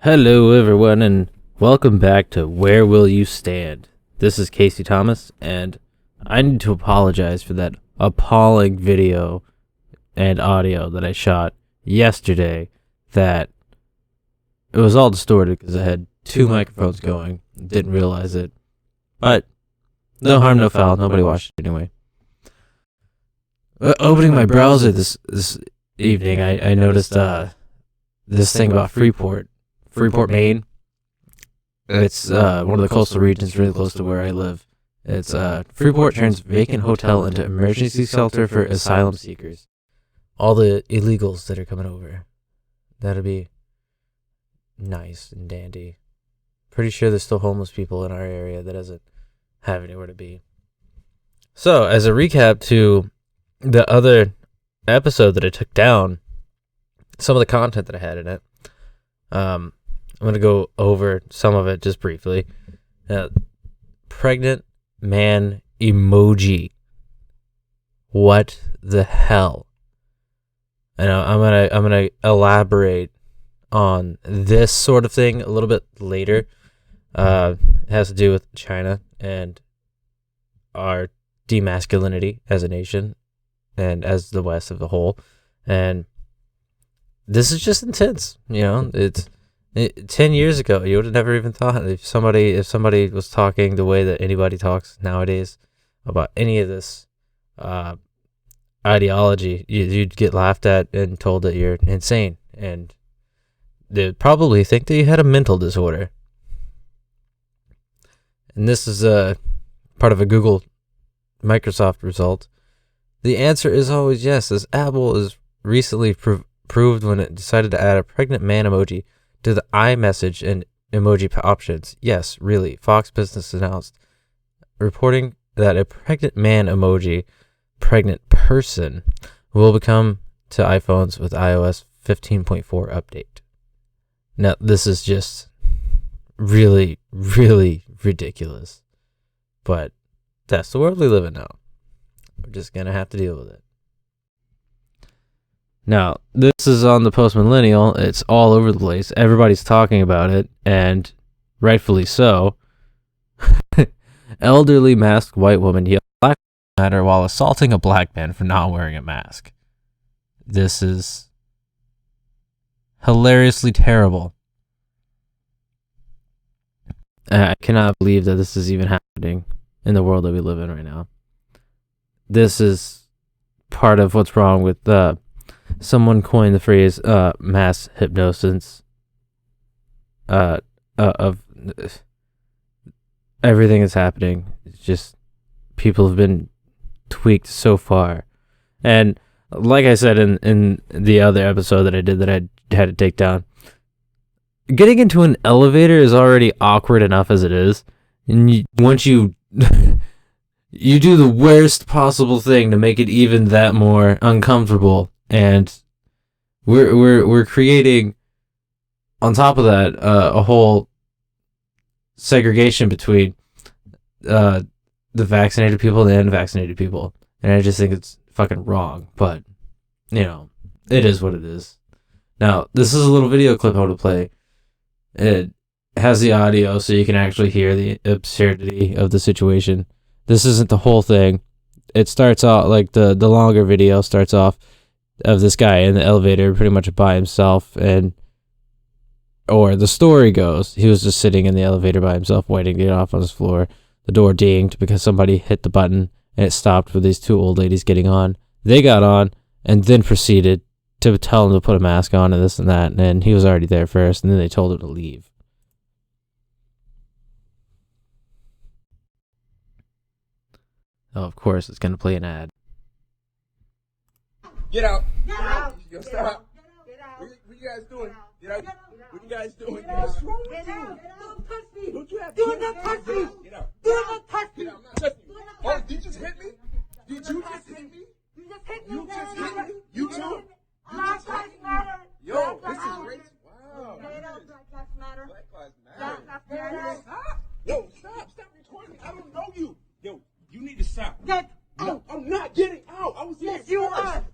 Hello, everyone, and welcome back to Where Will You Stand? This is Casey Thomas, and I need to apologize for that appalling video and audio that I shot yesterday. That it was all distorted because I had two microphones going, didn't realize it. But no harm, no foul. Nobody watched it anyway. Opening my browser this evening, I noticed this thing about Freeport, Maine. It's one of the coastal regions really close to where I live. It's Freeport turns vacant hotel into emergency shelter for asylum seekers. All the illegals that are coming over. That'll be nice and dandy. Pretty sure there's still homeless people in our area that doesn't have anywhere to be. So, as a recap to the other episode that I took down, some of the content that I had in it, I'm going to go over some of it just briefly. Pregnant man emoji. What the hell? And I'm gonna elaborate on this sort of thing a little bit later. It has to do with China and our demasculinity as a nation and as the West of the whole. And this is just intense, you know. 10 years ago, you would have never even thought if somebody was talking the way that anybody talks nowadays about any of this ideology, you'd get laughed at and told that you're insane, and they'd probably think that you had a mental disorder. And this is part of a Google Microsoft result. The answer is always yes, as Apple is recently proved when it decided to add a pregnant man emoji to the iMessage and emoji options. Yes, really. Fox Business announced, reporting that a pregnant man emoji, pregnant person, will become to iPhones with iOS 15.4 update. Now, this is just really, really ridiculous. But that's the world we live in now. We're just going to have to deal with it. Now, this is on the post-millennial. It's all over the place. Everybody's talking about it, and rightfully so. Elderly masked white woman yelled Black Lives Matter while assaulting a black man for not wearing a mask. This is hilariously terrible. I cannot believe that this is even happening in the world that we live in right now. This is part of what's wrong with someone coined the phrase mass hypnosis of everything that's happening. It's just people have been tweaked so far. And like I said in the other episode that I did that I had to take down, getting into an elevator is already awkward enough as it is. And once you you do the worst possible thing to make it even that more uncomfortable. And we're creating, on top of that, a whole segregation between the vaccinated people and the unvaccinated people. And I just think it's fucking wrong. But, you know, it is what it is. Now, this is a little video clip I want to play. It has the audio so you can actually hear the absurdity of the situation. This isn't the whole thing. It starts out, like, the longer video starts off of this guy in the elevator pretty much by himself, or the story goes, he was just sitting in the elevator by himself waiting to get off on his floor. The door dinged because somebody hit the button and it stopped with these two old ladies getting on. They got on and then proceeded to tell him to put a mask on and this and that, and he was already there first, and then they told him to leave. Oh, of course, it's going to play an ad. Get out. Get out. Yo, stop. Get out. What you guys doing? Get out. What you guys doing? Get out. What's wrong with Get you? out. Don't touch me. Don't you have Do not touch me. Get out. Do not touch me. Get out. I'm not touching you. Oh, did you just hit me? Did you just hit me? You just hit me. You just hit me? You too? Black Lives Matter. Yo, this is great. Wow. Get out. Black Lives Matter. Black Lives Black Matter. Lives Matter. Stop. Yo, stop. Stop recording me. I don't know you. Yo, you need to stop. Get No, out. I'm not getting out. I was here Yes, you first. are.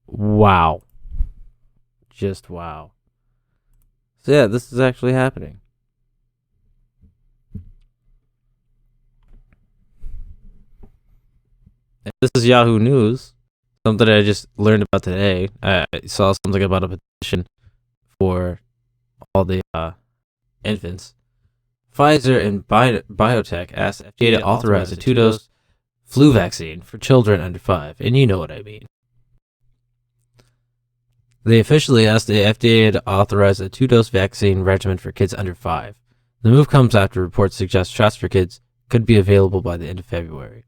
Wow. Just wow. So yeah, this is actually happening. And this is Yahoo News, something I just learned about today. I saw something about a petition for all the infants. Pfizer and Biotech asked FDA to authorize a 2-dose flu vaccine for children under 5, and you know what I mean. They officially asked the FDA to authorize a 2-dose vaccine regimen for kids under 5. The move comes after reports suggest shots for kids could be available by the end of February.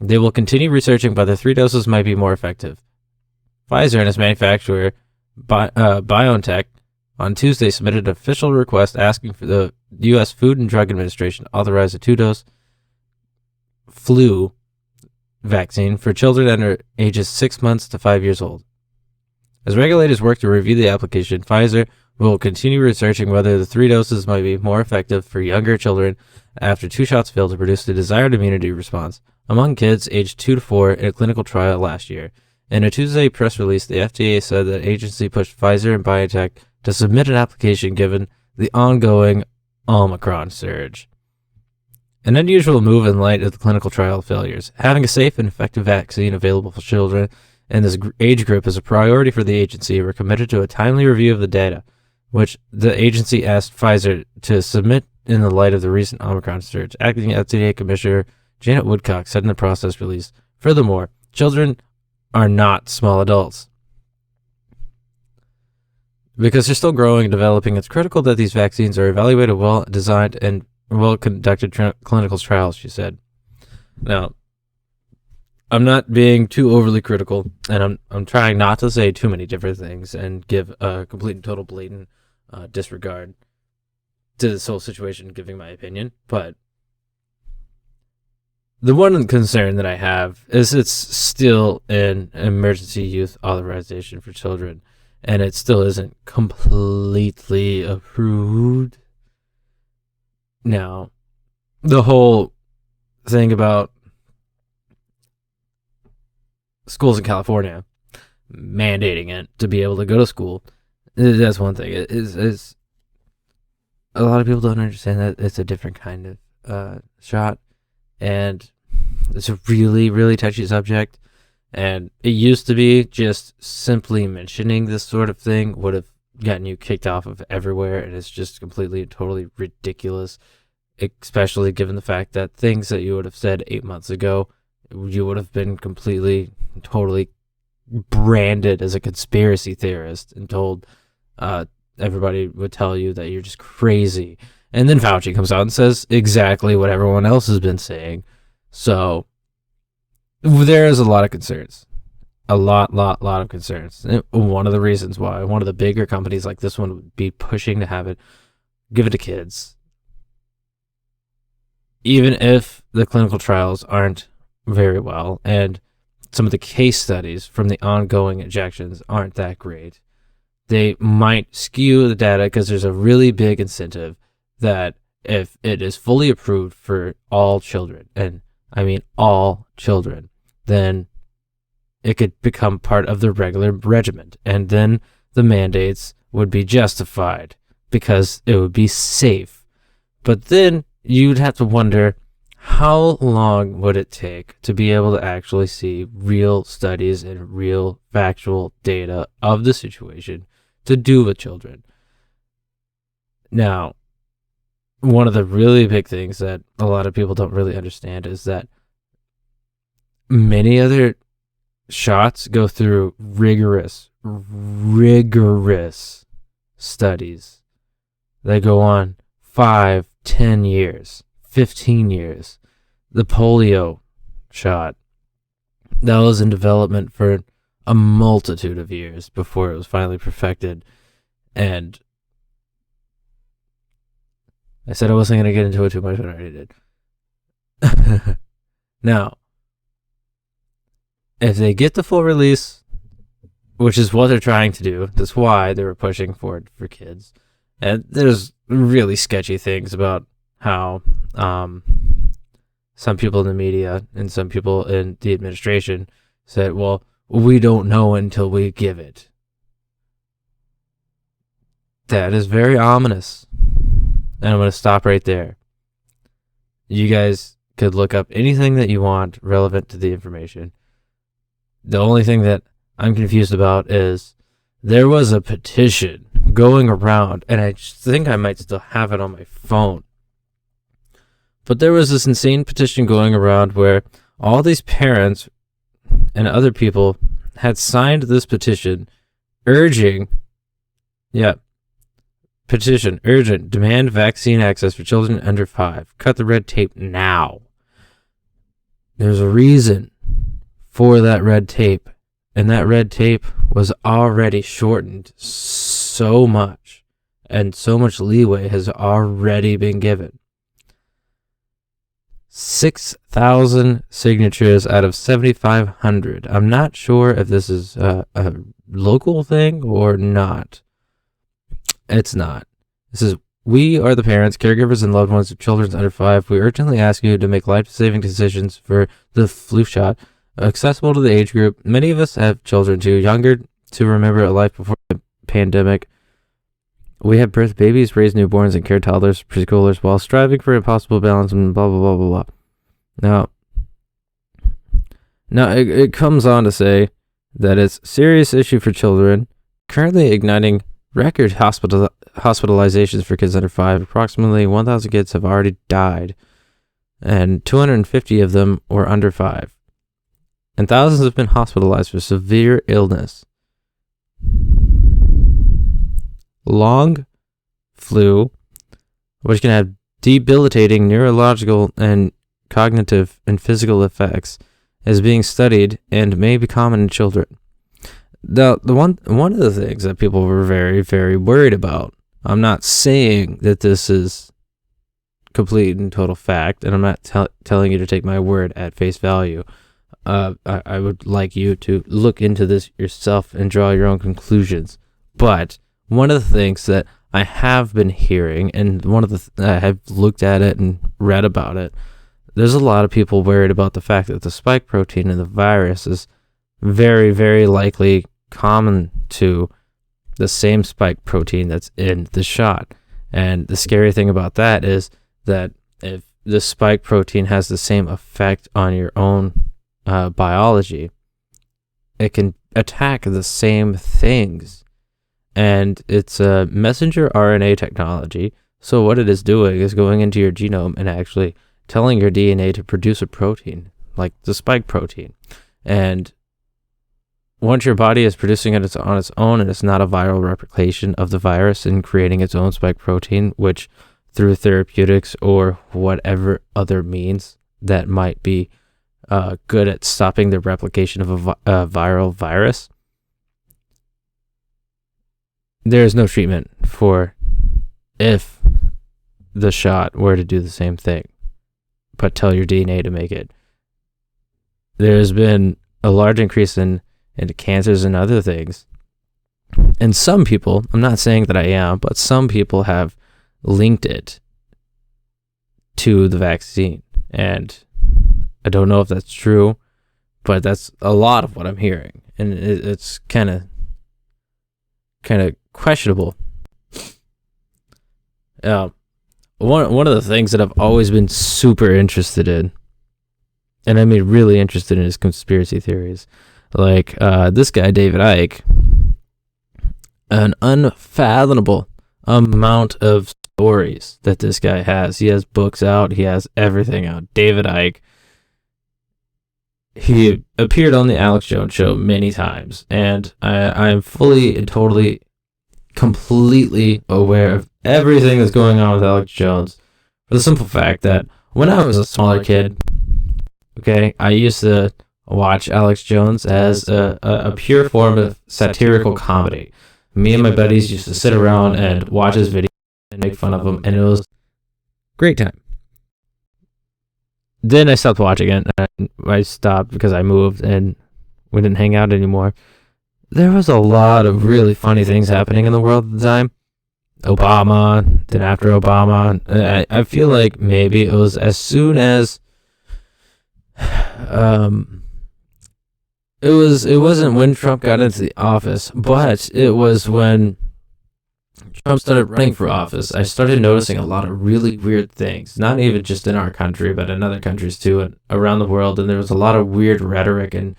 They will continue researching whether 3 doses might be more effective. Pfizer and its manufacturer, BioNTech, on Tuesday submitted an official request asking for the U.S. Food and Drug Administration to authorize a 2-dose flu vaccine for children under ages 6 months to 5 years old. As regulators work to review the application, Pfizer will continue researching whether the 3 doses might be more effective for younger children after 2 shots failed to produce the desired immunity response among kids aged 2 to 4 in a clinical trial last year. In a Tuesday press release, the FDA said that the agency pushed Pfizer and BioNTech to submit an application given the ongoing Omicron surge. An unusual move in light of the clinical trial failures. Having a safe and effective vaccine available for children in this age group is a priority for the agency. We're committed to a timely review of the data, which the agency asked Pfizer to submit in the light of the recent Omicron surge. Acting FDA Commissioner Janet Woodcock said in the process release, furthermore, children are not small adults. Because they're still growing and developing, it's critical that these vaccines are evaluated, well-designed, and well-conducted clinical trials, she said. Now, I'm not being too overly critical, and I'm trying not to say too many different things and give a complete and total blatant disregard to this whole situation, giving my opinion, but the one concern that I have is it's still an emergency use authorization for children, and it still isn't completely approved. Now, the whole thing about schools in California mandating it to be able to go to school, that's one thing. It is a lot of people don't understand that it's a different kind of shot, and it's a really, really touchy subject. And it used to be just simply mentioning this sort of thing would have gotten you kicked off of everywhere, and it's just completely and totally ridiculous, especially given the fact that things that you would have said 8 months ago, you would have been completely, totally branded as a conspiracy theorist and told everybody would tell you that you're just crazy. And then Fauci comes out and says exactly what everyone else has been saying. So there is a lot of concerns. A lot of concerns. And one of the reasons why one of the bigger companies like this one would be pushing to have it, give it to kids. Even if the clinical trials aren't very well, and some of the case studies from the ongoing injections aren't that great, they might skew the data because there's a really big incentive that if it is fully approved for all children, and I mean all children, then it could become part of the regular regimen, and then the mandates would be justified because it would be safe. But then you'd have to wonder, how long would it take to be able to actually see real studies and real factual data of the situation to do with children? Now, one of the really big things that a lot of people don't really understand is that many other shots go through rigorous studies. They go on 5, 10 years, 15 years. The polio shot, that was in development for a multitude of years before it was finally perfected. And I said I wasn't going to get into it too much, but I already did. Now, if they get the full release, which is what they're trying to do, that's why they were pushing for it for kids. And there's really sketchy things about how some people in the media and some people in the administration said, well, we don't know until we give it. That is very ominous. And I'm going to stop right there. You guys could look up anything that you want relevant to the information. The only thing that I'm confused about is there was a petition going around, and I think I might still have it on my phone. But there was this insane petition going around where all these parents and other people had signed this petition urging, petition, urgent, demand vaccine access for children under 5. Cut the red tape now. There's a reason for that red tape, and that red tape was already shortened so much, and so much leeway has already been given. 6,000 signatures out of 7,500. I'm not sure if this is a local thing or not. It's not. This is, we are the parents, caregivers, and loved ones of children under 5. We urgently ask you to make life-saving decisions for the flu shot accessible to the age group. Many of us have children too younger to remember a life before the pandemic. We have birthed babies, raised newborns, and cared toddlers, preschoolers, while striving for impossible balance and blah, blah, blah, blah, blah. Now it comes on to say that it's a serious issue for children, currently igniting record hospitalizations for kids under 5. Approximately 1,000 kids have already died, and 250 of them were under 5. And thousands have been hospitalized for severe illness. Long flu, which can have debilitating neurological and cognitive and physical effects, is being studied and may be common in children. Now, one of the things that people were very, very worried about, I'm not saying that this is complete and total fact, and I'm not telling you to take my word at face value. I would like you to look into this yourself and draw your own conclusions. But one of the things that I have been hearing, and one of the I have looked at it and read about it, there's a lot of people worried about the fact that the spike protein in the virus is very, very likely common to the same spike protein that's in the shot. And the scary thing about that is that if the spike protein has the same effect on your own biology, it can attack the same things. And it's a messenger RNA technology. So what it is doing is going into your genome and actually telling your DNA to produce a protein, like the spike protein. And once your body is producing it on its own, and it's not a viral replication of the virus and creating its own spike protein, which through therapeutics or whatever other means that might be good at stopping the replication of a viral virus, there is no treatment for if the shot were to do the same thing, but tell your DNA to make it. There's been a large increase in cancers and other things. And some people, I'm not saying that I am, but some people have linked it to the vaccine. And I don't know if that's true, but that's a lot of what I'm hearing. And it's kind of questionable. One of the things that I've always been super interested in, and I mean really interested in, is conspiracy theories. Like this guy, David Icke, an unfathomable amount of stories that this guy has. He has books out. He has everything out. David Icke. He appeared on the Alex Jones show many times, and I am fully and totally, completely aware of everything that's going on with Alex Jones, for the simple fact that when I was a smaller kid, okay, I used to watch Alex Jones as a pure form of satirical comedy. Me and my buddies used to sit around and watch his videos and make fun of him, and it was a great time. Then I stopped watching it. I stopped because I moved and we didn't hang out anymore. There was a lot of really funny things happening in the world at the time. Obama, then after Obama, I feel like maybe it was as soon as it wasn't when Trump got into the office, but it was when Trump started running for office, I started noticing a lot of really weird things, not even just in our country, but in other countries too, and around the world. And there was a lot of weird rhetoric and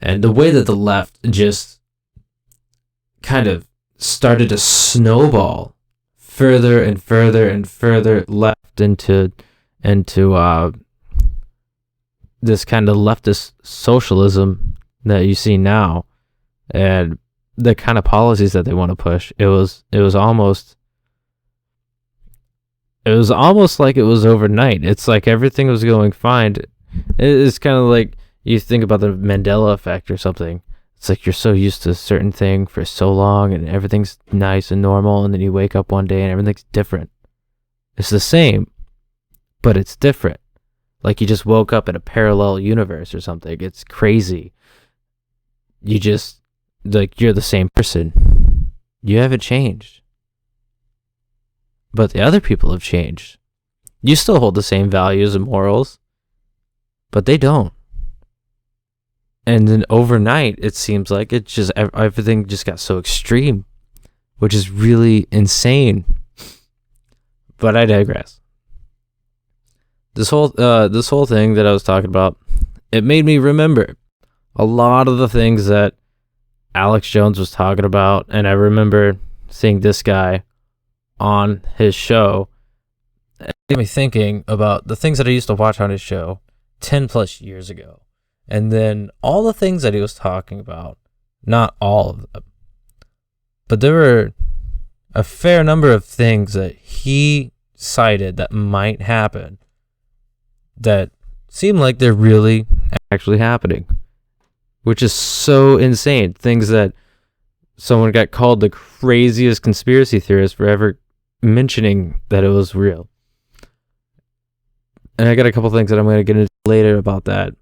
the way that the left just kind of started to snowball further and further and further left into this kind of leftist socialism that you see now, and the kind of policies that they want to push. It was almost like it was overnight. It's like everything was going fine. It's kind of like you think about the Mandela effect or something. It's like you're so used to a certain thing for so long and everything's nice and normal, and then you wake up one day and everything's different. It's the same, but it's different. Like you just woke up in a parallel universe or something. It's crazy. You just, like, you're the same person. You haven't changed. But the other people have changed. You still hold the same values and morals, but they don't. And then overnight, it seems like it just, everything just got so extreme, which is really insane. But I digress. This whole thing that I was talking about, it made me remember a lot of the things that Alex Jones was talking about, and I remember seeing this guy on his show. It got me thinking about the things that I used to watch on his show 10 plus years ago. And then all the things that he was talking about, not all of them, but there were a fair number of things that he cited that might happen that seem like they're really actually happening, which is so insane. Things that someone got called the craziest conspiracy theorist for ever mentioning that it was real. And I got a couple things that I'm going to get into later about that.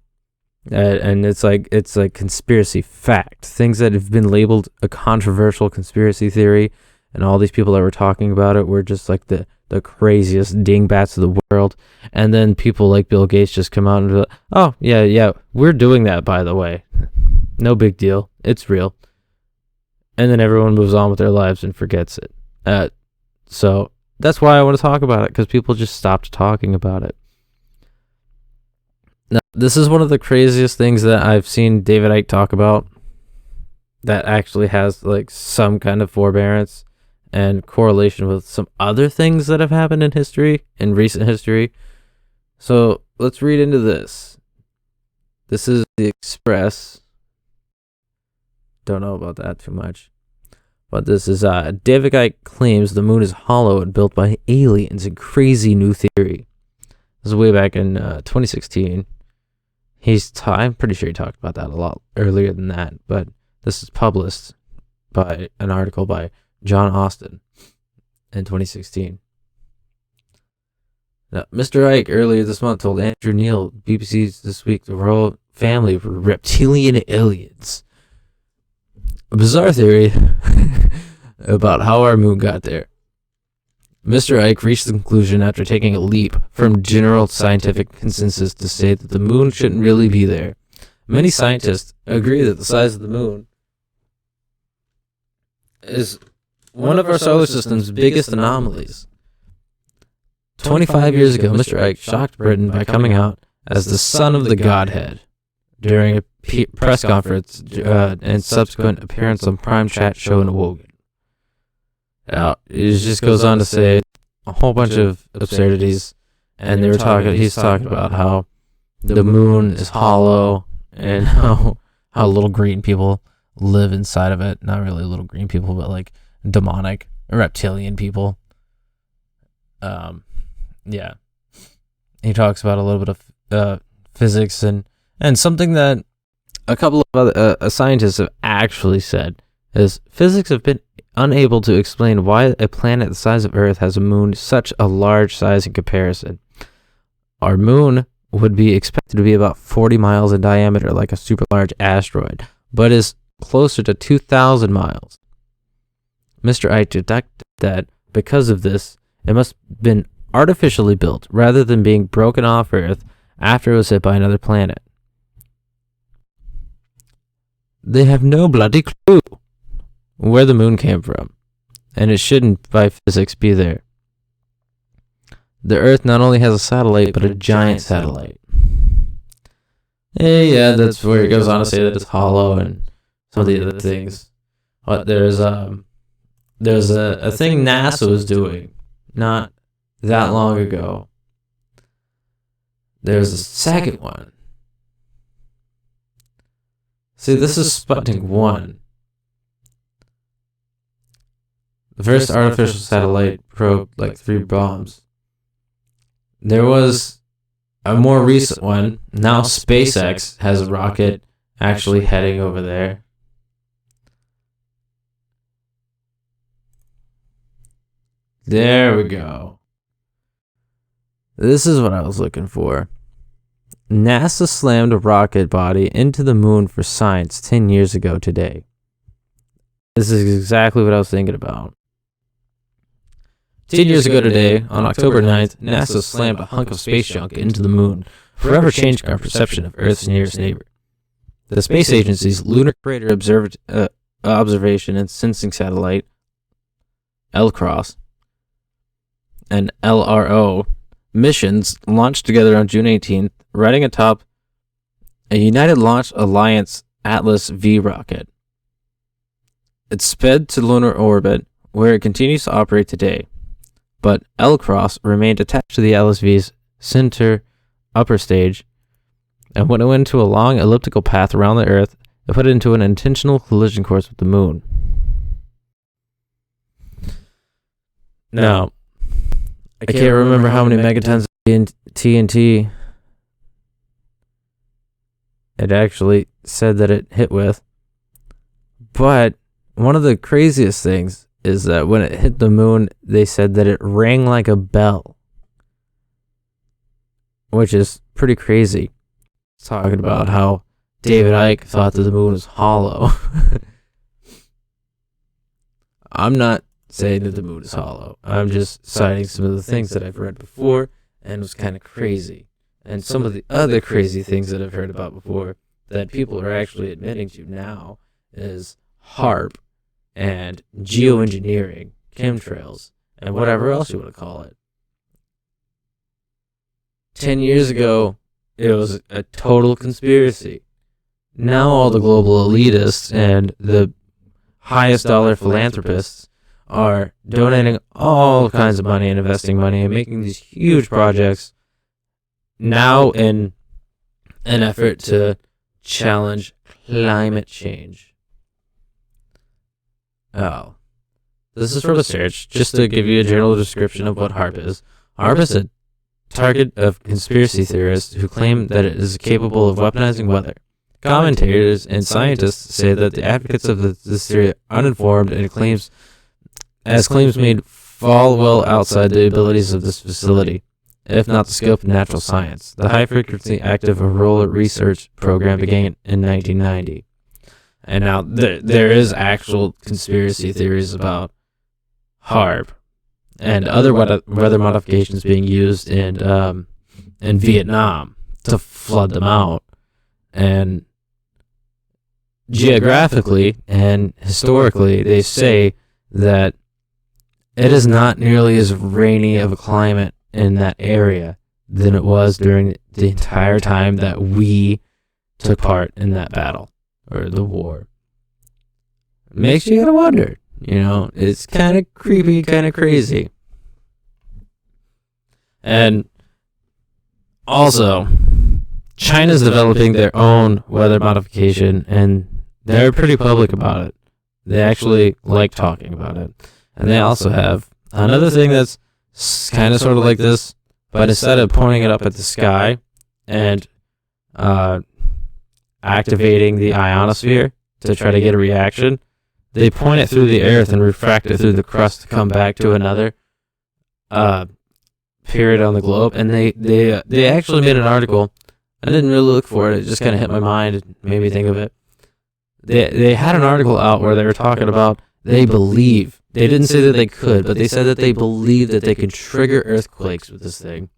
And it's like conspiracy fact, things that have been labeled a controversial conspiracy theory, and all these people that were talking about it were just like the craziest dingbats of the world. And then people like Bill Gates just come out and be like, oh yeah, we're doing that, by the way, no big deal, it's real. And then everyone moves on with their lives and forgets it. So that's why I want to talk about it, because people just stopped talking about it. Now, this is one of the craziest things that I've seen David Icke talk about that actually has like some kind of forbearance and correlation with some other things that have happened in history, in recent history. So let's read into this. This is the Express. Don't know about that too much. But this is David Icke claims the moon is hollow and built by aliens, a crazy new theory. This is way back in 2016. I'm pretty sure he talked about that a lot earlier than that, but this is published by an article by John Austin in 2016. Now, Mr. Icke earlier this month told Andrew Neil, BBC's This Week, the royal family were reptilian aliens. A bizarre theory about how our moon got there. Mr. Icke reached the conclusion after taking a leap from general scientific consensus to say that the moon shouldn't really be there. Many scientists agree that the size of the moon is one of our solar system's biggest anomalies. 25 years ago, Mr. Icke shocked Britain by coming out as the son of the Godhead during a press conference and subsequent appearance on Prime Chat show in Wogan. Now, it just goes on to say a whole bunch of absurdities, and he's talking about how the moon is hollow and how little green people live inside of it. Not really little green people, but like demonic reptilian people. Yeah. He talks about a little bit of physics and something that a couple of other scientists have actually said is physics have been unable to explain why a planet the size of Earth has a moon such a large size in comparison. Our moon would be expected to be about 40 miles in diameter, like a super large asteroid, but is closer to 2,000 miles. Mr. Icke deducted that because of this, it must have been artificially built rather than being broken off Earth after it was hit by another planet. They have no bloody clue where the moon came from. and it shouldn't by physics be there. The Earth not only has a satellite, but a giant satellite. Yeah, that's where it goes on to say that it's hollow and some of the other things. But there's a thing NASA was doing not that long ago. There's a second one. See, this is Sputnik 1. The first artificial satellite probed like 3 bombs. There was a more recent one. Now SpaceX has a rocket actually heading over there. There we go. This is what I was looking for. NASA slammed a rocket body into the moon for science 10 years ago today. This is exactly what I was thinking about. 10 years ago today, on October 9th, NASA slammed a hunk of space junk into the moon, forever changing our perception of Earth's nearest neighbor. The space agency's Lunar Crater Observation and Sensing Satellite, LCROSS, and LRO, missions launched together on June 18th, riding atop a United Launch Alliance Atlas V rocket. It sped to lunar orbit, where it continues to operate today, but LCROSS remained attached to the Atlas V's center upper stage, and when it went into a long elliptical path around the Earth, it put it into an intentional collision course with the moon. Now, I can't remember how many megatons of TNT it actually said that it hit with, but one of the craziest things is that when it hit the moon, they said that it rang like a bell, which is pretty crazy. It's talking about how David Icke thought that the moon was hollow. I'm not saying that the moon is hollow. I'm just citing some of the things that I've read before and was kind of crazy. And some of the other crazy things that I've heard about before that people are actually admitting to now is HARP and geoengineering, chemtrails, and whatever else you want to call it. 10 years ago, it was a total conspiracy. Now all the global elitists and the highest dollar philanthropists are donating all kinds of money and investing money and making these huge projects now in an effort to challenge climate change. Oh, this is from a search, just to give you a general description of what HARP is. HARP is a target of conspiracy theorists who claim that it is capable of weaponizing weather. Commentators and scientists say that the advocates of this theory are uninformed and claims made fall well outside the abilities of this facility, if not the scope of natural science. The high-frequency active auroral research program began in 1990. And now there is actual conspiracy theories about HARP and other weather modifications being used in Vietnam to flood them out. And geographically and historically, they say that it is not nearly as rainy of a climate in that area than it was during the entire time that we took part in that battle or the war. Makes you gotta wonder, it's kind of creepy, kind of crazy. And also, China's developing their own weather modification, and they're pretty public about it. They actually like talking about it. And they also have another thing that's kind of sort of like this, but instead of pointing it up at the sky and activating the ionosphere to try to get a reaction, they point it through the earth and refract it through the crust to come back to another period on the globe. And they actually made an article. I didn't really look for it. It just kind of hit my mind and made me think of it. They had an article out where they were talking about they believe. They didn't say that they could, but they said that they believe that they can trigger earthquakes with this thing.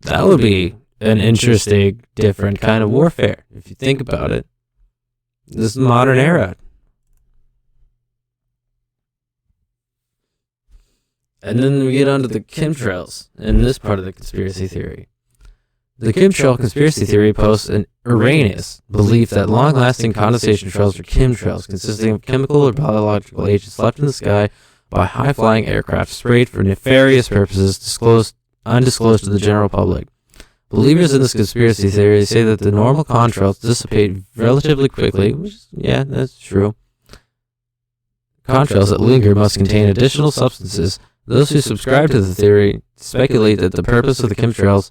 That would be an interesting, different kind of warfare, if you think about it. This modern era. And then we get onto the chemtrails in this part of the conspiracy theory. The chemtrail conspiracy theory posts an erroneous belief that long-lasting condensation trails are chemtrails, consisting of chemical or biological agents left in the sky by high-flying aircraft sprayed for nefarious purposes undisclosed to the general public. Believers in this conspiracy theory say that the normal contrails dissipate relatively quickly, which, yeah, that's true. Contrails that linger must contain additional substances. Those who subscribe to the theory speculate that the purpose of the chemtrails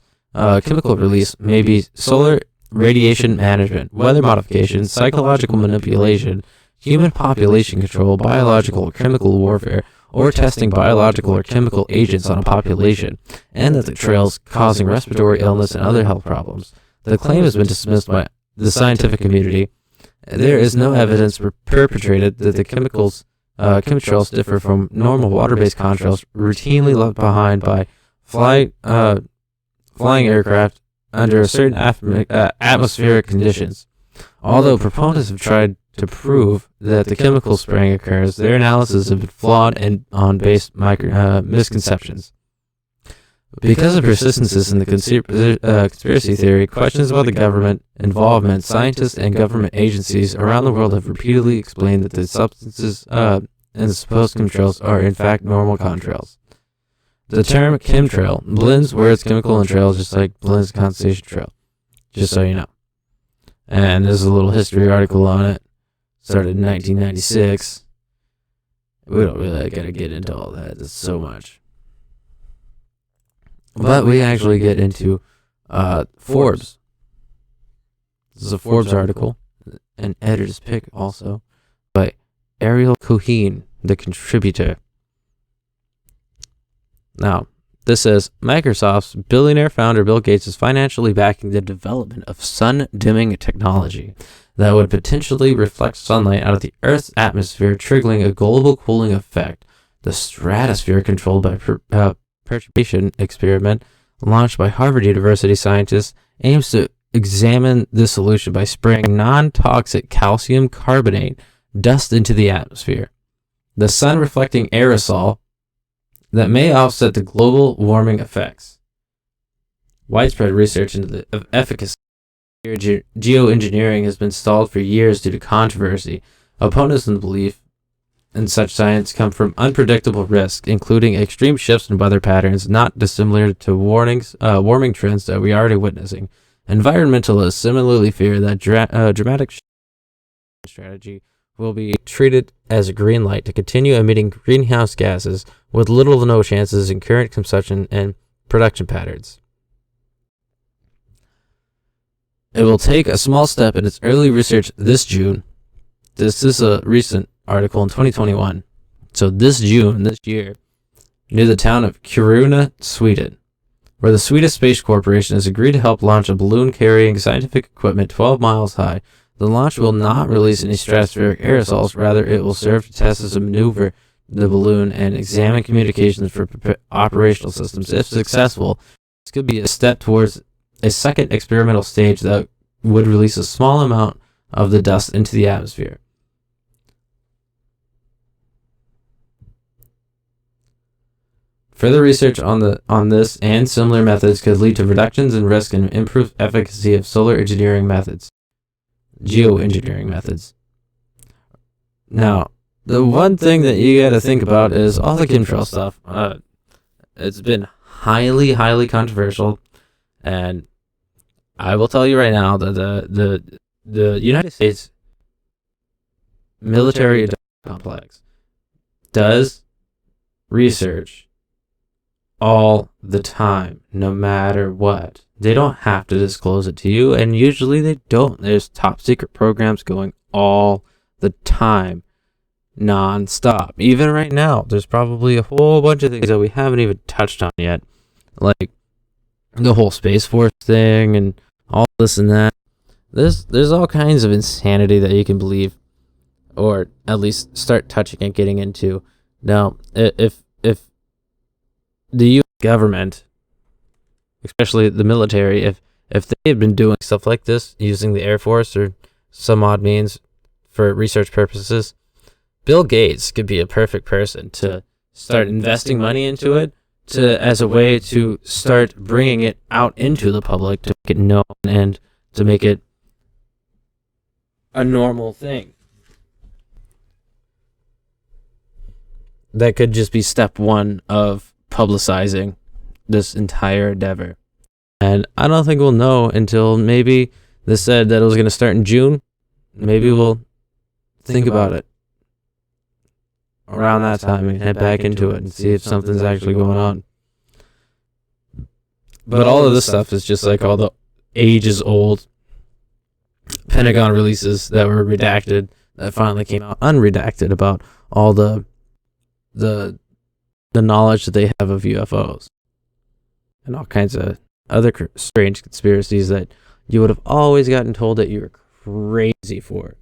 chemical release may be solar radiation management, weather modification, psychological manipulation, human population control, biological or chemical warfare, or testing biological or chemical agents on a population, and that the trails causing respiratory illness and other health problems. The claim has been dismissed by the scientific community. There is no evidence perpetrated that the chemtrails differ from normal water-based contrails routinely left behind by flying aircraft under certain atmospheric conditions. Although proponents have tried to prove that the chemical spraying occurs, their analysis have been flawed and based misconceptions. Because of persistences in the conspiracy theory, questions about the government involvement, scientists and government agencies around the world have repeatedly explained that the substances in the supposed chemtrails are in fact normal contrails. The term chemtrail blends words chemical and trail just like blends condensation trail, just so you know. And there's a little history article on it. Started in 1996. We don't really gotta get into all that. There's so much. But we actually get into Forbes. This is a Forbes article, an editor's pick also, by Ariel Cohen, the contributor. Now, this says, Microsoft's billionaire founder Bill Gates is financially backing the development of sun-dimming technology that would potentially reflect sunlight out of the Earth's atmosphere, triggering a global cooling effect. The stratosphere controlled by perturbation experiment launched by Harvard University scientists aims to examine this solution by spraying non-toxic calcium carbonate dust into the atmosphere. The sun-reflecting aerosol that may offset the global warming effects. Widespread research into the efficacy of geoengineering has been stalled for years due to controversy. Opponents in the belief in such science come from unpredictable risks, including extreme shifts in weather patterns not dissimilar to warming trends that we are already witnessing. Environmentalists similarly fear that dramatic strategy will be treated as a green light to continue emitting greenhouse gases with little to no chances in current consumption and production patterns. It will take a small step in its early research this June. This is a recent article in 2021. So this June, this year, near the town of Kiruna, Sweden, where the Swedish Space Corporation has agreed to help launch a balloon carrying scientific equipment 12 miles high. The launch will not release any stratospheric aerosols. Rather, it will serve to test as a maneuver the balloon and examine communications for operational systems. If successful, this could be a step towards a second experimental stage that would release a small amount of the dust into the atmosphere. Further research on this and similar methods could lead to reductions in risk and improved efficacy of geoengineering methods. Now, the one thing that you got to think about is all the chemtrail stuff. It's been highly, highly controversial, and I will tell you right now that the United States military complex does research all the time, no matter what. They don't have to disclose it to you, and usually they don't. There's top secret programs going all the time, non-stop. Even right now, there's probably a whole bunch of things that we haven't even touched on yet, like the whole Space Force thing and all this and that. There's all kinds of insanity that you can believe, or at least start touching and getting into. Now, if the U.S. government, especially the military, if they had been doing stuff like this, using the Air Force or some odd means for research purposes, Bill Gates could be a perfect person to start investing money into it as a way to start bringing it out into the public, to make it known and to make it a normal thing. That could just be step one of publicizing this entire endeavor. And I don't think we'll know until maybe they said that it was going to start in June. Maybe we'll think about it around that time and head back into it and see if something's actually going on. But all of this stuff is just like all the ages old Pentagon releases that were redacted that finally came out unredacted about all the knowledge that they have of UFOs and all kinds of other strange conspiracies that you would have always gotten told that you were crazy for.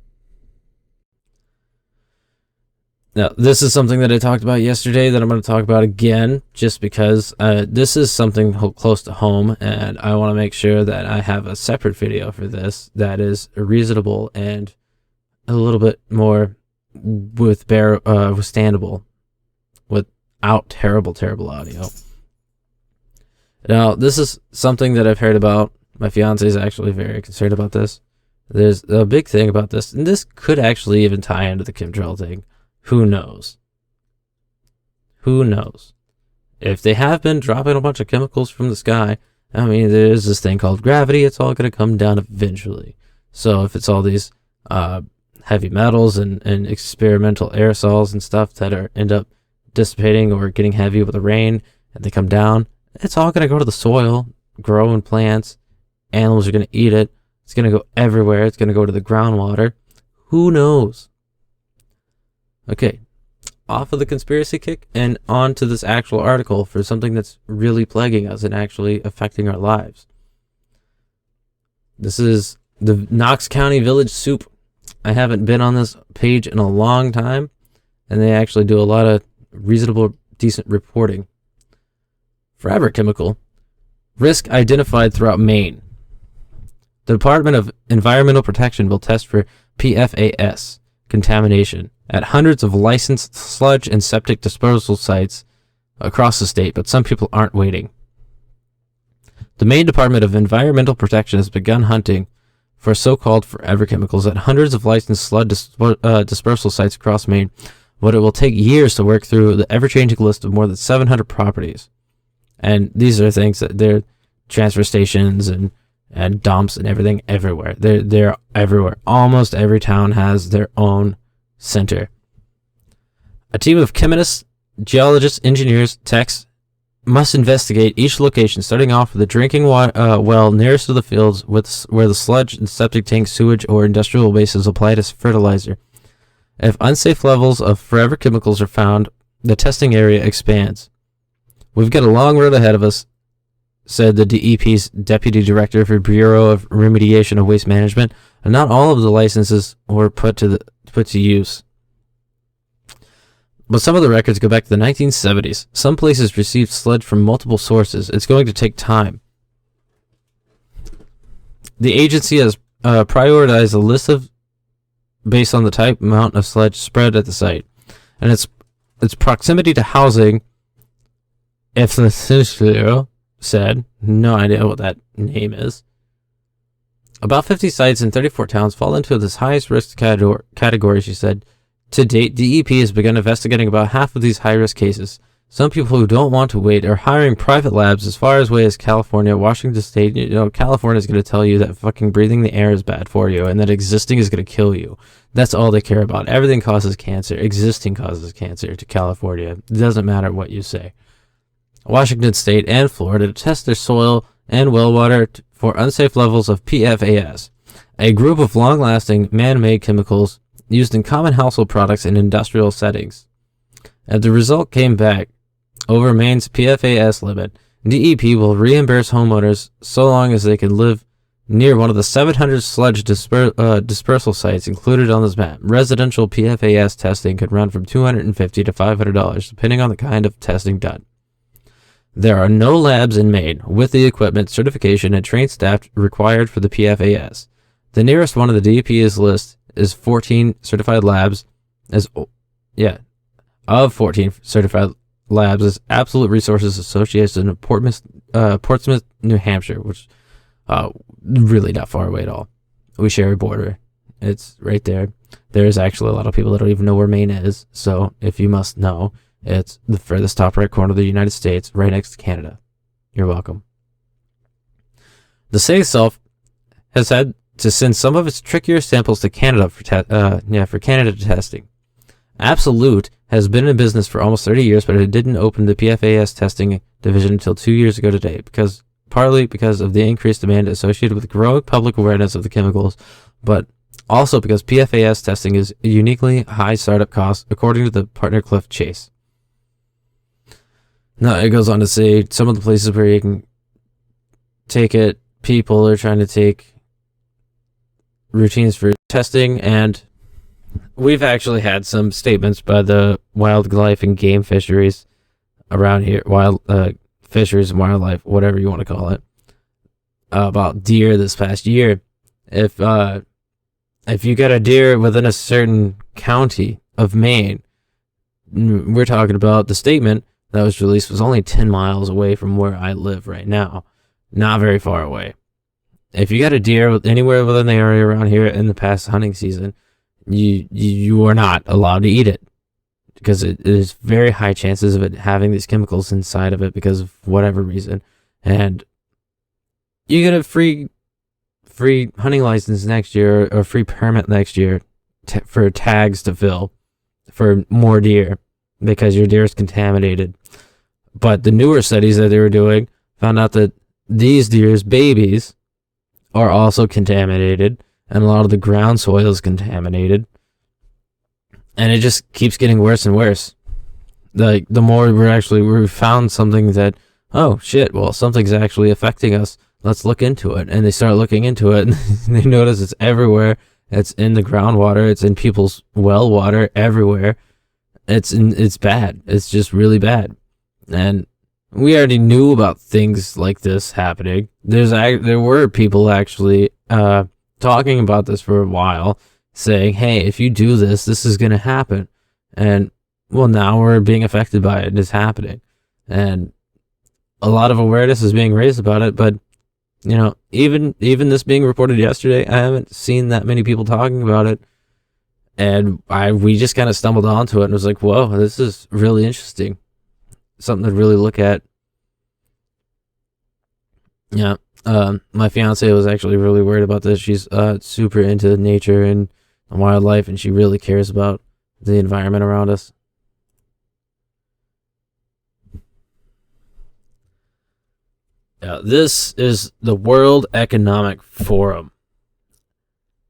Now, this is something that I talked about yesterday that I'm going to talk about again, just because this is something close to home, and I want to make sure that I have a separate video for this that is reasonable and a little bit more withstandable without terrible audio. Now, this is something that I've heard about. My fiance is actually very concerned about this. There's a big thing about this, and this could actually even tie into the chemtrail thing. Who knows? Who knows? If they have been dropping a bunch of chemicals from the sky, I mean, there's this thing called gravity. It's all going to come down eventually. So if it's all these heavy metals and experimental aerosols and stuff that end up dissipating or getting heavy with the rain, and they come down, it's all going to go to the soil, grow in plants. Animals are going to eat it. It's going to go everywhere. It's going to go to the groundwater. Who knows? Okay, off of the conspiracy kick and on to this actual article for something that's really plaguing us and actually affecting our lives. This is the Knox County Village Soup. I haven't been on this page in a long time, and they actually do a lot of reasonable, decent reporting. Forever Chemical. Risk identified throughout Maine. The Department of Environmental Protection will test for PFAS contamination at hundreds of licensed sludge and septic disposal sites across the state, but some people aren't waiting. The Maine Department of Environmental Protection has begun hunting for so-called forever chemicals at hundreds of licensed sludge dispersal sites across Maine, but it will take years to work through the ever-changing list of more than 700 properties. And these are things that they're transfer stations and dumps and everything everywhere. They're everywhere. Almost every town has their own center. A team of chemists, geologists, engineers, techs must investigate each location, starting off with the drinking well nearest to the fields where the sludge and septic tank, sewage, or industrial waste is applied as fertilizer. If unsafe levels of forever chemicals are found, the testing area expands. We've got a long road ahead of us, said the DEP's Deputy Director for Bureau of Remediation of Waste Management, and not all of the licenses were put to use. But some of the records go back to the 1970s. Some places received sludge from multiple sources. It's going to take time. The agency has prioritized a list based on the type amount of sludge spread at the site, and its proximity to housing. If the said, no idea what that name is. About 50 sites in 34 towns fall into this highest risk category, she said. To date, DEP has begun investigating about half of these high-risk cases. Some people who don't want to wait are hiring private labs as far away as California, Washington State. You know, California is going to tell you that fucking breathing the air is bad for you and that existing is going to kill you. That's all they care about. Everything causes cancer. Existing causes cancer to California. It doesn't matter what you say. Washington State and Florida to test their soil and well water for unsafe levels of PFAS, a group of long-lasting man-made chemicals used in common household products in industrial settings. As the result came back over Maine's PFAS limit, DEP will reimburse homeowners so long as they can live near one of the 700 sludge dispersal sites included on this map. Residential PFAS testing could run from $250 to $500, depending on the kind of testing done. There are no labs in Maine with the equipment, certification, and trained staff required for the PFAS. The nearest one of the DEP's list is 14 certified labs, of 14 certified Labs is Absolute Resources Association in Portsmouth, New Hampshire, which really not far away at all. We share a border. It's right there. There's actually a lot of people that don't even know where Maine is. So if you must know, it's the furthest top right corner of the United States, right next to Canada. You're welcome. The city itself has had to send some of its trickier samples to Canada for Canada testing. Absolute has been in business for almost 30 years, but it didn't open the PFAS testing division until 2 years ago today, partly because of the increased demand associated with growing public awareness of the chemicals, but also because PFAS testing is uniquely high startup costs, according to the partner Cliff Chase. Now, it goes on to say some of the places where you can take it, people are trying to take routines for testing, and we've actually had some statements by the wildlife and game fisheries around here, fisheries and wildlife, whatever you want to call it, about deer this past year. If you got a deer within a certain county of Maine, we're talking about the statement that was released was only 10 miles away from where I live right now. Not very far away. If you got a deer anywhere within the area around here in the past hunting season, you are not allowed to eat it, because it is very high chances of it having these chemicals inside of it because of whatever reason. And you get a free hunting license next year, or free permit next year for tags to fill for more deer because your deer is contaminated. But the newer studies that they were doing found out that these deer's babies are also contaminated, and a lot of the ground soil is contaminated, and it just keeps getting worse and worse. The more we found something that, oh shit, well, something's actually affecting us, let's look into it. And they start looking into it, and they notice it's everywhere. It's in the groundwater, it's in people's well water, everywhere. It's bad. It's just really bad. And we already knew about things like this happening. There were people actually talking about this for a while, saying, hey, if you do this, this is going to happen. And, well, now we're being affected by it, and it's happening. And a lot of awareness is being raised about it, but, you know, even this being reported yesterday, I haven't seen that many people talking about it. And we just kind of stumbled onto it and was like, whoa, this is really interesting. Something to really look at. Yeah. My fiance was actually really worried about this. She's super into nature and wildlife, and she really cares about the environment around us. This is the World Economic Forum.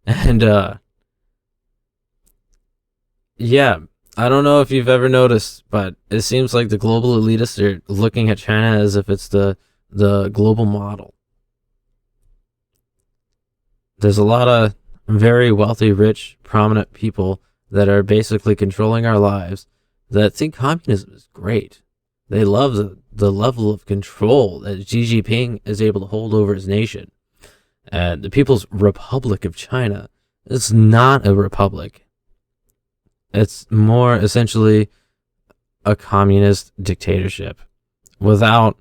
And yeah, I don't know if you've ever noticed, but it seems like the global elitists are looking at China as if it's the global model. There's a lot of very wealthy, rich, prominent people that are basically controlling our lives that think communism is great. They love the level of control that Xi Jinping is able to hold over his nation. And the People's Republic of China is not a republic. It's more essentially a communist dictatorship without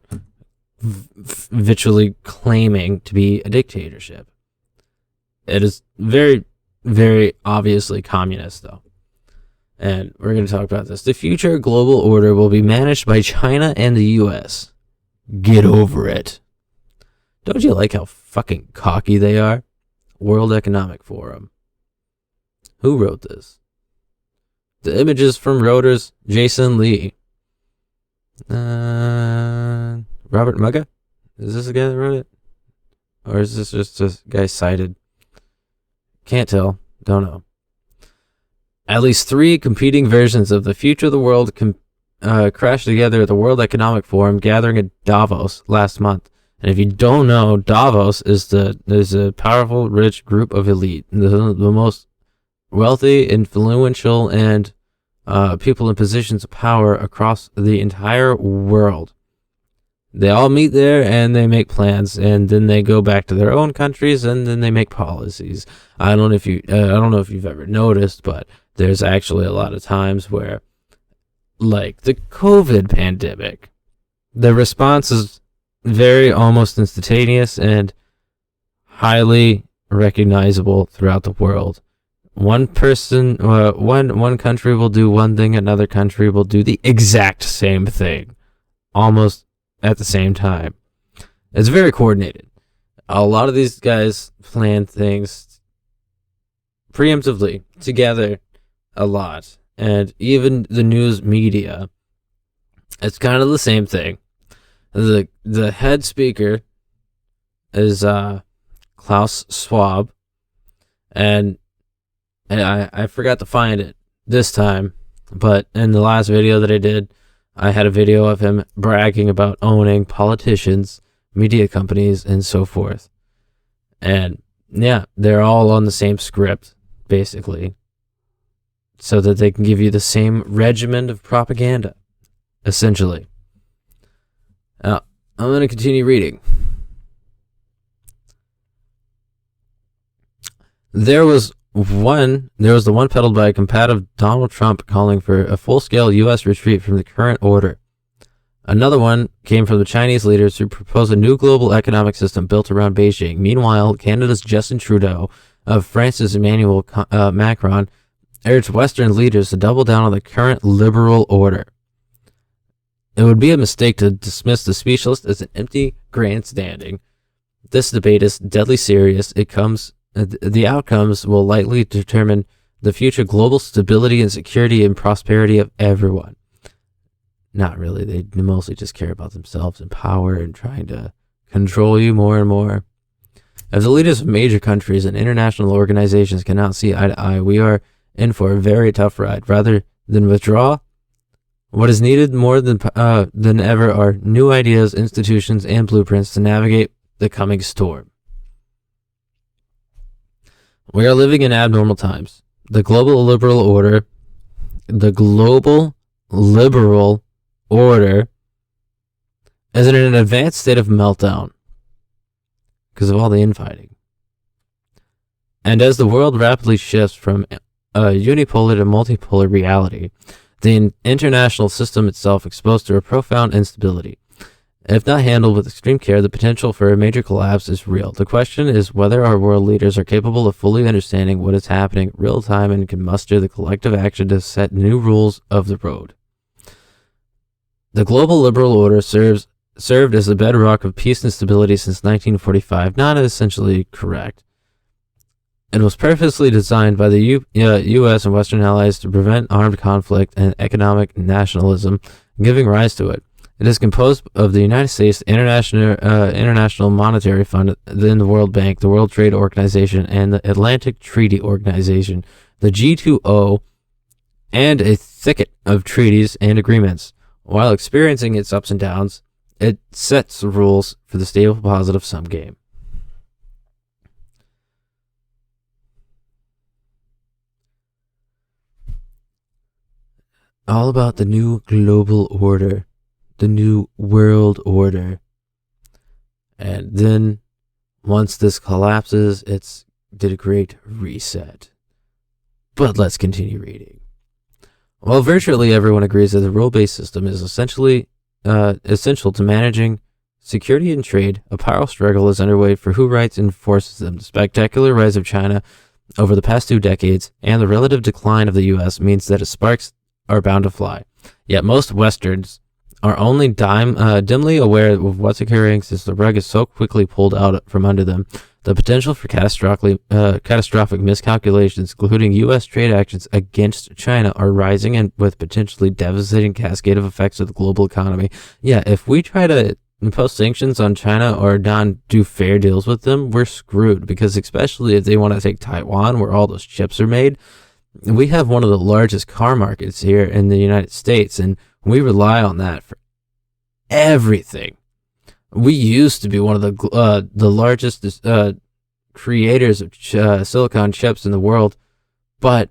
virtually claiming to be a dictatorship. It is very, very obviously communist, though. And we're going to talk about this. The future global order will be managed by China and the U.S. Get over it. Don't you like how fucking cocky they are? World Economic Forum. Who wrote this? The images from Reuters, Jason Lee. Robert Mugga? Is this the guy that wrote it? Or is this just a guy cited? Can't tell. Don't know. At least 3 competing versions of the future of the world crashed together at the World Economic Forum gathering at Davos last month. And if you don't know, Davos is a powerful, rich group of elite, the most wealthy, influential, and people in positions of power across the entire world. They all meet there and they make plans, and then they go back to their own countries and then they make policies. I don't know if you've ever noticed, but there's actually a lot of times where like the COVID pandemic, the response is very almost instantaneous and highly recognizable throughout the world. One person, one country will do one thing, another country will do the exact same thing, almost at the same time. It's very coordinated. A lot of these guys plan things preemptively together a lot, and even the news media, it's kind of the same thing. The head speaker is Klaus Schwab, and I forgot to find it this time, but in the last video that I did, I had a video of him bragging about owning politicians, media companies, and so forth. And yeah, they're all on the same script, basically, so that they can give you the same regimen of propaganda, essentially. Now, I'm going to continue reading. There was the one peddled by a combative Donald Trump calling for a full-scale U.S. retreat from the current order. Another one came from the Chinese leaders who proposed a new global economic system built around Beijing. Meanwhile, Canada's Justin Trudeau, France's Emmanuel Macron, urged Western leaders to double down on the current liberal order. It would be a mistake to dismiss the specialist as an empty grandstanding. This debate is deadly serious. The outcomes will likely determine the future global stability and security and prosperity of everyone. Not really. They mostly just care about themselves and power and trying to control you more and more. If the leaders of major countries and international organizations cannot see eye to eye, we are in for a very tough ride. Rather than withdraw, what is needed more than ever are new ideas, institutions, and blueprints to navigate the coming storm. We are living in abnormal times. The global liberal order is in an advanced state of meltdown because of all the infighting. And as the world rapidly shifts from a unipolar to multipolar reality, the international system itself exposed to a profound instability. If not handled with extreme care, the potential for a major collapse is real. The question is whether our world leaders are capable of fully understanding what is happening real time and can muster the collective action to set new rules of the road. The global liberal order served as the bedrock of peace and stability since 1945, not essentially correct. It was purposely designed by the U.S. and Western allies to prevent armed conflict and economic nationalism, giving rise to it. It is composed of the United States, International Monetary Fund, then the World Bank, the World Trade Organization, and the Atlantic Treaty Organization, the G2O, and a thicket of treaties and agreements. While experiencing its ups and downs, it sets the rules for the stable, positive sum game. All about the new global order. The new world order. And then once this collapses, it's did a great reset. But let's continue reading. While virtually everyone agrees that the rule-based system is essential to managing security and trade, a power struggle is underway for who writes and enforces them. The spectacular rise of China over the past 2 decades and the relative decline of the U.S. means that its sparks are bound to fly. Yet most Westerns are only dimly aware of what's occurring since the rug is so quickly pulled out from under them. The potential for catastrophic miscalculations, including U.S. trade actions against China, are rising and with potentially devastating cascade of effects of the global economy. Yeah, if we try to impose sanctions on China or not do fair deals with them, we're screwed, because especially if they want to take Taiwan, where all those chips are made, we have one of the largest car markets here in the United States, and we rely on that for everything. We used to be one of the largest creators of silicon chips in the world, but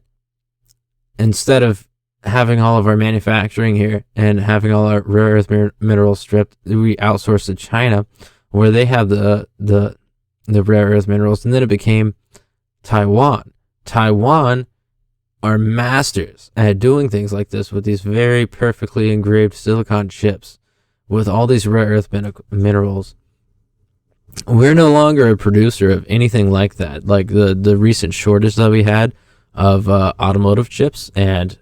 instead of having all of our manufacturing here and having all our rare earth minerals stripped, we outsourced to China, where they have the rare earth minerals, and then it became Taiwan. Taiwan are masters at doing things like this with these very perfectly engraved silicon chips with all these rare earth minerals. We're no longer a producer of anything like that. Like the recent shortage that we had of automotive chips, and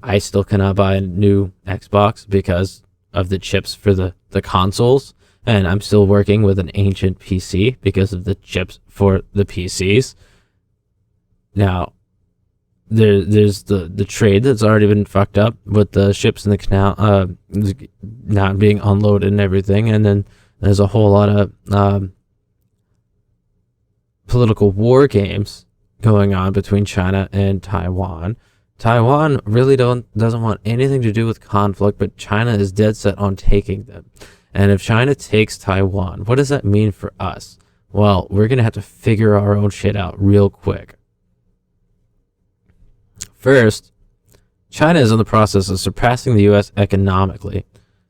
I still cannot buy a new Xbox because of the chips for the consoles, and I'm still working with an ancient PC because of the chips for the PCs. Now, there's the trade that's already been fucked up with the ships in the canal not being unloaded and everything, and then there's a whole lot of political war games going on between China and Taiwan. Taiwan really doesn't want anything to do with conflict, but China is dead set on taking them. And if China takes Taiwan, what does that mean for us? Well, we're going to have to figure our own shit out real quick. First, China is in the process of surpassing the U.S. economically.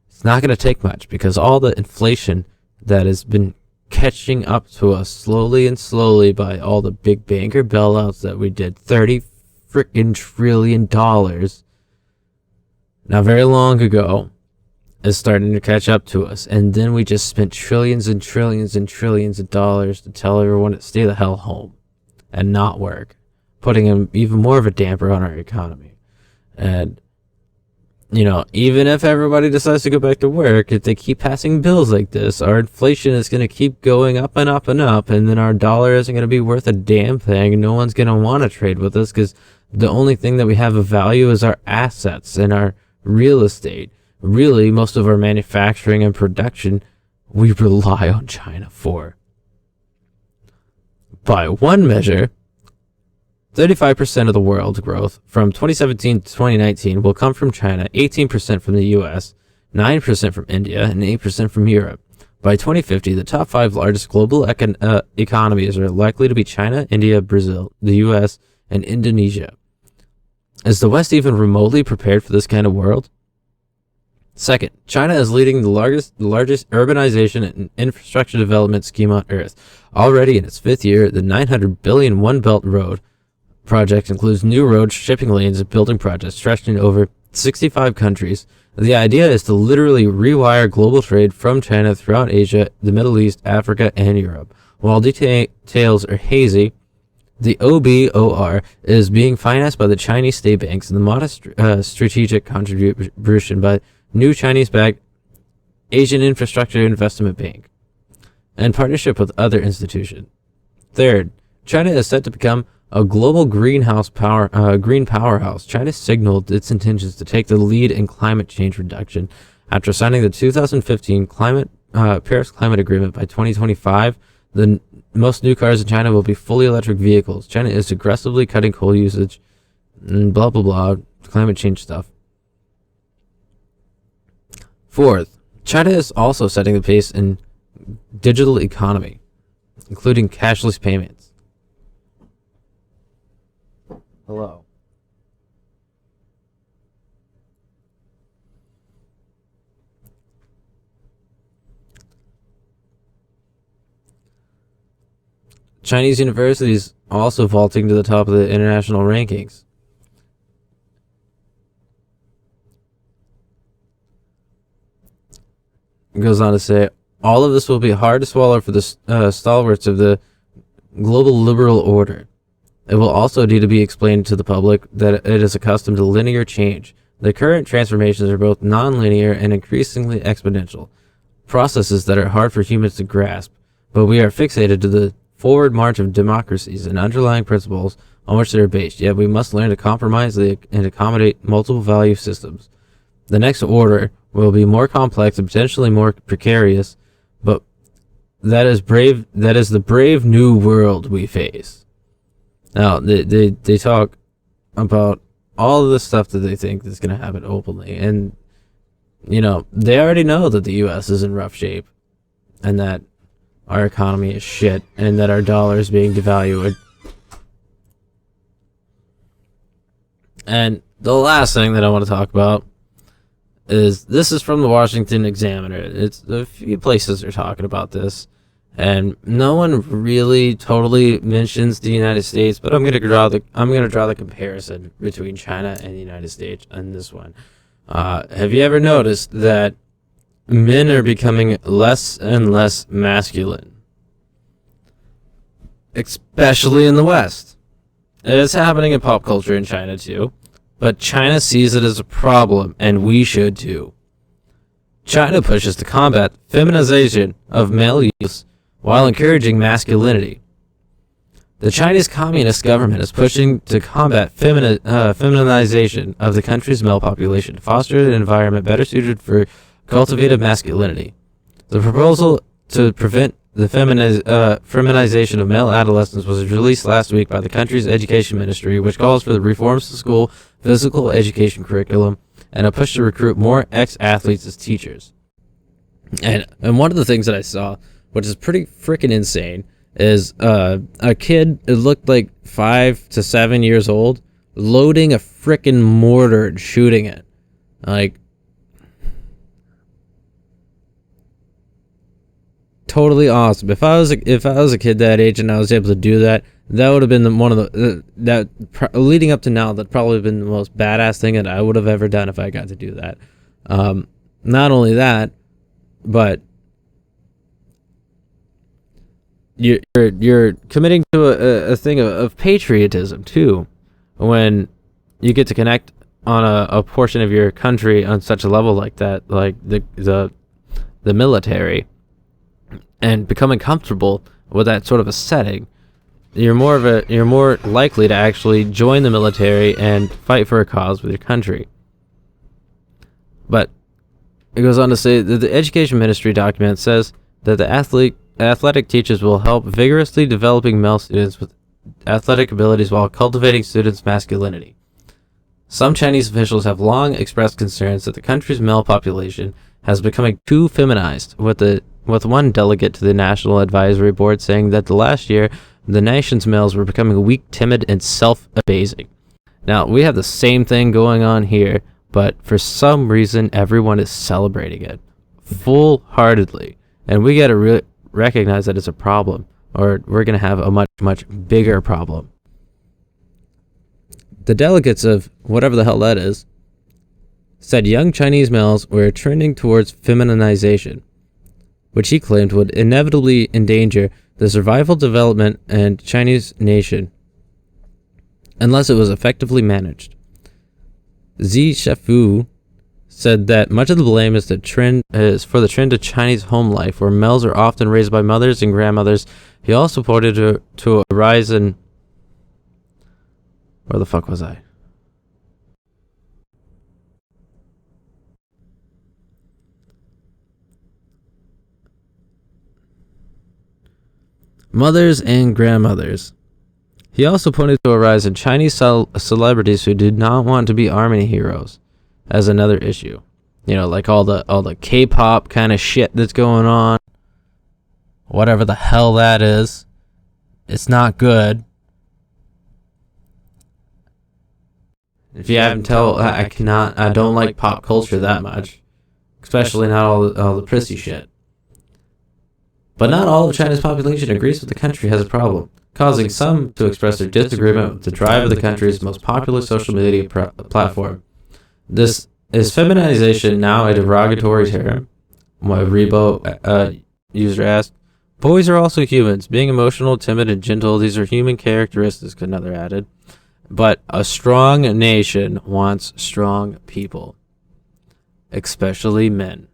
It's not going to take much because all the inflation that has been catching up to us slowly by all the big banker bailouts that we did, $30 freaking trillion not very long ago, is starting to catch up to us. And then we just spent trillions and trillions and trillions of dollars to tell everyone to stay the hell home and not work, putting even more of a damper on our economy. And, you know, even if everybody decides to go back to work, if they keep passing bills like this, our inflation is going to keep going up and up and up, and then our dollar isn't going to be worth a damn thing, and no one's going to want to trade with us because the only thing that we have of value is our assets and our real estate. Really, most of our manufacturing and production, we rely on China for. By one measure, 35% of the world's growth from 2017 to 2019 will come from China, 18% from the US, 9% from India, and 8% from Europe. By 2050, the top 5 largest global economies are likely to be China, India, Brazil, the US, and Indonesia. Is the West even remotely prepared for this kind of world? Second, China is leading the largest urbanization and infrastructure development scheme on Earth. Already in its 5th year, the $900 billion One Belt Road project includes new roads, shipping lanes, and building projects stretching over 65 countries. The idea is to literally rewire global trade from China throughout Asia, the Middle East, Africa, and Europe. While details are hazy, the OBOR is being financed by the Chinese state banks and the modest strategic contribution by new Chinese-backed Asian Infrastructure Investment Bank and partnership with other institutions. Third, China is set to become a global green powerhouse. China signaled its intentions to take the lead in climate change reduction after signing the 2015 Paris Climate Agreement. By 2025, most new cars in China will be fully electric vehicles. China is aggressively cutting coal usage and blah blah blah, climate change stuff. Fourth, China is also setting the pace in digital economy, including cashless payments. Hello. Chinese universities also vaulting to the top of the international rankings. It goes on to say, all of this will be hard to swallow for the stalwarts of the global liberal order. It will also need to be explained to the public that it is accustomed to linear change. The current transformations are both non-linear and increasingly exponential, processes that are hard for humans to grasp, but we are fixated to the forward march of democracies and underlying principles on which they are based, yet we must learn to compromise and accommodate multiple value systems. The next order will be more complex and potentially more precarious, but that is the brave new world we face. Now, they talk about all of the stuff that they think is going to happen openly, and, you know, they already know that the U.S. is in rough shape, and that our economy is shit, and that our dollar is being devalued. And the last thing that I want to talk about is, this is from the Washington Examiner. It's a few places are talking about this, And no one really totally mentions the United States, but I'm gonna draw the comparison between China and the United States on this one. Have you ever noticed that men are becoming less and less masculine, especially in the West? It's happening in pop culture in China too, but China sees it as a problem, and we should too. China pushes to combat feminization of male youth while encouraging masculinity. The Chinese Communist government is pushing to combat feminization of the country's male population to foster an environment better suited for cultivated masculinity. The proposal to prevent the feminization of male adolescents was released last week by the country's education ministry, which calls for the reforms to school physical education curriculum and a push to recruit more ex-athletes as teachers. And one of the things that I saw, which is pretty freaking insane, is a kid, it looked like 5 to 7 years old, loading a freaking mortar and shooting it. Like, totally awesome. If I was a kid that age and I was able to do that, that would have been one of the leading up to now, that probably been the most badass thing that I would have ever done if I got to do that. Not only that, but you're committing to a thing of patriotism too, when you get to connect on a portion of your country on such a level like that, like the military, and becoming comfortable with that sort of a setting. You're more likely to actually join the military and fight for a cause with your country. But it goes on to say that the education ministry document says that the athletic teachers will help vigorously developing male students with athletic abilities while cultivating students' masculinity. Some Chinese officials have long expressed concerns that the country's male population has becoming too feminized, with one delegate to the National Advisory Board saying that the last year the nation's males were becoming weak, timid, and self-abasing. Now, we have the same thing going on here, but for some reason everyone is celebrating it full-heartedly, and we got to recognize that it's a problem, or we're going to have a much, much bigger problem. The delegates of whatever the hell that is said young Chinese males were trending towards feminization, which he claimed would inevitably endanger the survival, development, and Chinese nation unless it was effectively managed. Xi Shefu said that much of the blame is for the trend of Chinese home life, where males are often raised by mothers and grandmothers. He also pointed to a rise in... Where the fuck was I? Mothers and grandmothers. He also pointed to a rise in Chinese celebrities who did not want to be army heroes as another issue. You know, like all the K-pop kind of shit that's going on. Whatever the hell that is. It's not good. If you haven't told, I don't like pop culture that much. Especially not all the prissy shit. But not all of China's population agrees with the country has a problem, causing some to express their disagreement with the drive of the country's most popular social media platform. This is feminization now a derogatory term? My Rebo user asked. Boys are also humans, being emotional, timid, and gentle. These are human characteristics, another added. But a strong nation wants strong people, especially men.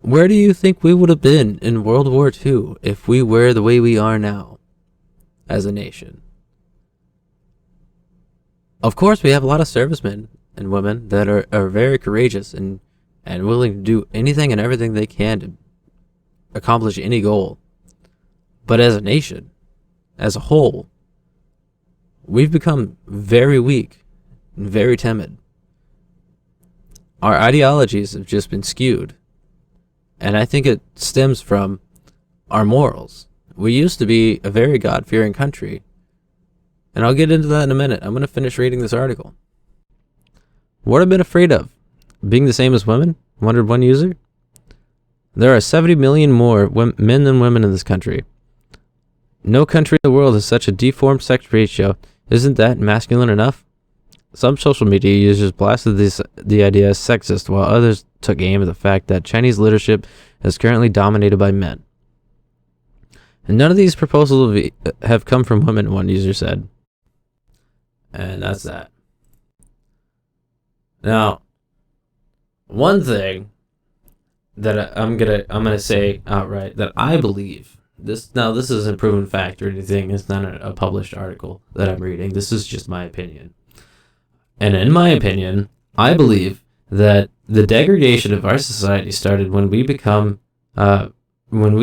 Where do you think we would have been in World War II if we were the way we are now as a nation? Of course, we have a lot of servicemen and women that are very courageous and willing to do anything and everything they can to accomplish any goal. But as a nation, as a whole, we've become very weak and very timid. Our ideologies have just been skewed. And I think it stems from our morals. We used to be a very God-fearing country. And I'll get into that in a minute. I'm going to finish reading this article. What I've been afraid of? Being the same as women? Wondered one user. There are 70 million more men than women in this country. No country in the world has such a deformed sex ratio. Isn't that masculine enough? Some social media users blasted the idea as sexist, while others took aim at the fact that Chinese leadership is currently dominated by men. And none of these proposals have come from women, one user said. And that's that. Now, one thing that I'm gonna say outright that I believe this isn't proven fact or anything. It's not a published article that I'm reading. This is just my opinion. And in my opinion, I believe that the degradation of our society started when we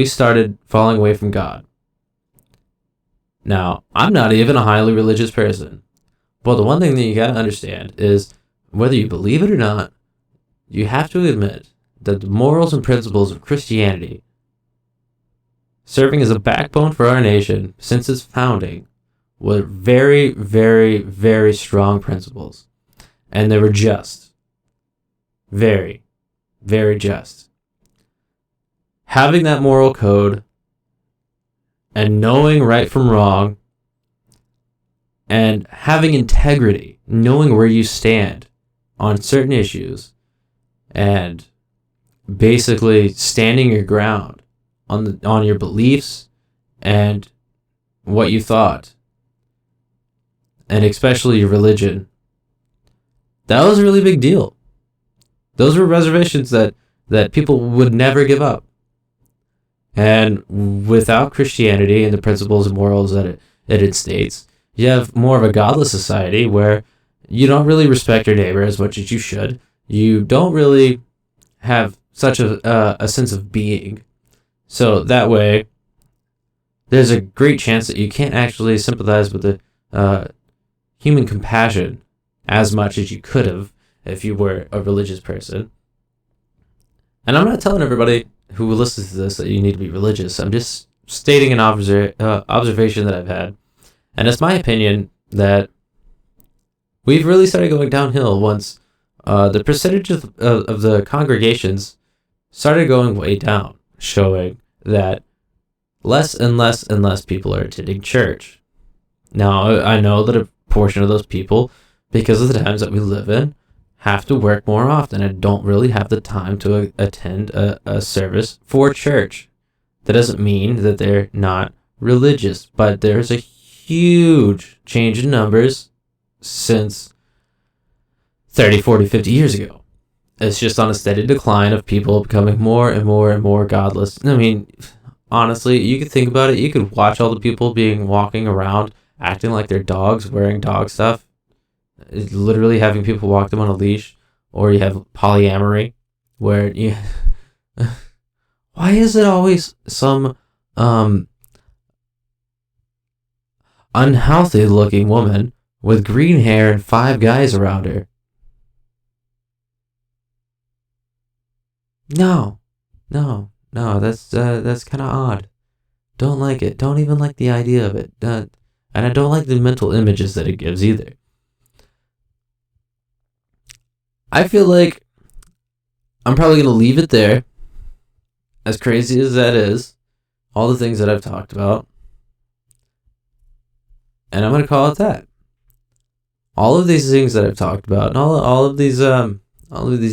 started falling away from God. Now, I'm not even a highly religious person, but the one thing that you gotta understand is whether you believe it or not, you have to admit that the morals and principles of Christianity, serving as a backbone for our nation since its founding, were very, very, very strong principles. And they were just. Very, very just. Having that moral code and knowing right from wrong and having integrity, knowing where you stand on certain issues and basically standing your ground on your beliefs and what you thought, and especially your religion. That was a really big deal. Those were reservations that people would never give up. And without Christianity and the principles and morals that it states, you have more of a godless society where you don't really respect your neighbor as much as you should. You don't really have such a sense of being. So that way, there's a great chance that you can't actually sympathize with the human compassion as much as you could have if you were a religious person. And I'm not telling everybody who listens to this that you need to be religious. I'm just stating an observation that I've had. And it's my opinion that we've really started going downhill once the percentage of the congregations started going way down, showing that less and less and less people are attending church. Now, I know that a portion of those people, because of the times that we live in, have to work more often and don't really have the time to attend a service for church. That doesn't mean that they're not religious, but there's a huge change in numbers since 30, 40, 50 years ago. It's just on a steady decline of people becoming more and more and more godless. I mean, honestly, you could think about it. You could watch all the people walking around acting like they're dogs, wearing dog stuff. It's literally having people walk them on a leash. Or you have polyamory, where you... Why is it always some unhealthy looking woman with green hair and 5 guys around her? No, that's kind of odd. Don't like it. Don't even like the idea of it. And I don't like the mental images that it gives either. I feel like I'm probably going to leave it there. As crazy as that is, all the things that I've talked about. And I'm going to call it that. All of these things that I've talked about, and all of these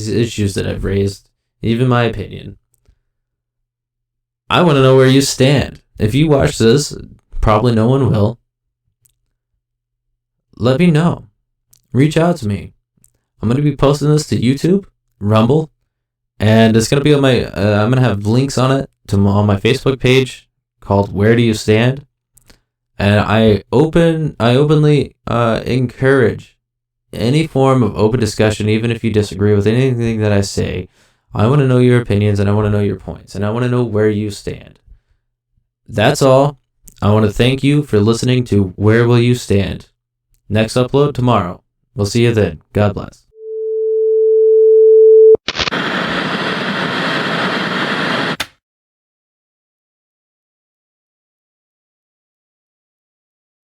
issues that I've raised, even my opinion. I want to know where you stand. If you watch this, probably no one will. Let me know. Reach out to me. I'm going to be posting this to YouTube, Rumble, and it's going to be on my, I'm going to have links on it on my Facebook page called Where Do You Stand? And I openly encourage any form of open discussion, even if you disagree with anything that I say. I want to know your opinions, and I want to know your points, and I want to know where you stand. That's all. I want to thank you for listening to Where Will You Stand? Next upload tomorrow. We'll see you then. God bless.